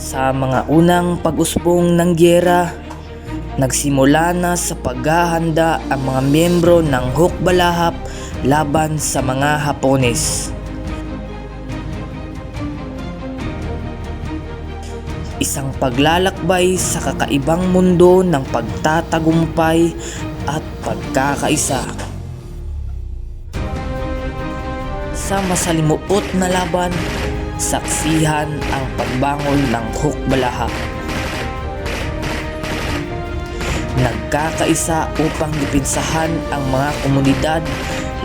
Sa mga unang pag-usbong ng giyera, nagsimula na sa paghahanda ang mga miyembro ng Hukbalahap laban sa mga Hapones. Isang paglalakbay sa kakaibang mundo ng pagtatagumpay at pagkakaisa. Sa masalimuot na laban, saksihan ang pagbangon ng Hukbalahap. Nagkakaisa upang dipinsahan ang mga komunidad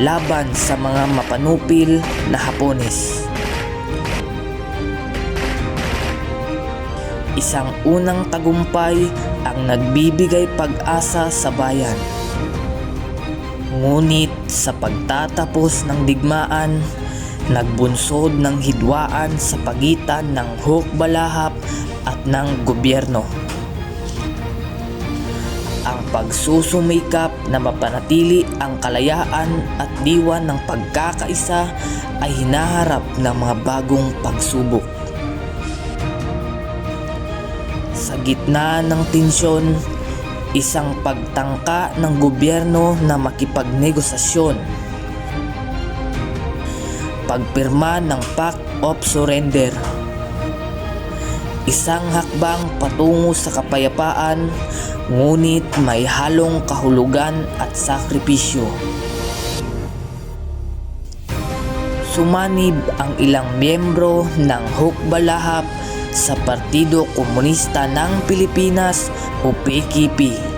laban sa mga mapanupil na Hapones. Isang unang tagumpay ang nagbibigay pag-asa sa bayan. Ngunit sa pagtatapos ng digmaan, nagbunsod ng hidwaan sa pagitan ng Hukbalahap at ng gobyerno. Ang pagsusumikap na mapanatili ang kalayaan at diwan ng pagkakaisa ay hinaharap ng mga bagong pagsubok. Sa gitna ng tensyon, isang pagtangka ng gobyerno na makipagnegosasyon. Pagpirma ng Pact of Surrender. Isang hakbang patungo sa kapayapaan, ngunit may halong kahulugan at sakripisyo. Sumanib ang ilang miyembro ng Hukbalahap sa Partido Komunista ng Pilipinas o PKP.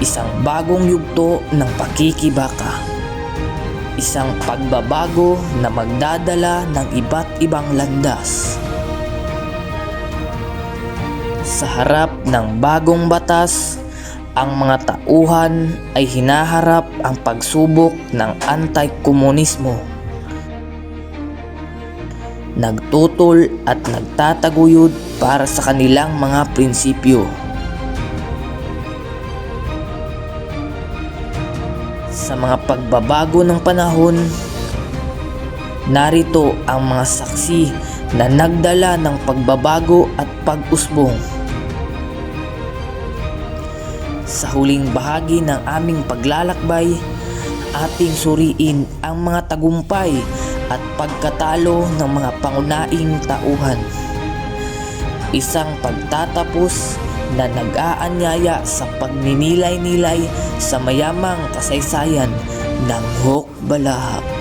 Isang bagong yugto ng pakikibaka. Isang pagbabago na magdadala ng iba't ibang landas. Sa harap ng bagong batas, ang mga tauhan ay hinaharap ang pagsubok ng anti-komunismo. Nagtutol at nagtataguyod para sa kanilang mga prinsipyo. Sa mga pagbabago ng panahon, narito ang mga saksi na nagdala ng pagbabago at pag-usbong. Sa huling bahagi ng aming paglalakbay, ating suriin ang mga tagumpay at pagkatalo ng mga pangunahing tauhan. Isang pagtatapos na nag-aanyaya sa pagninilay-nilay sa mayamang kasaysayan ng Hukbalahap.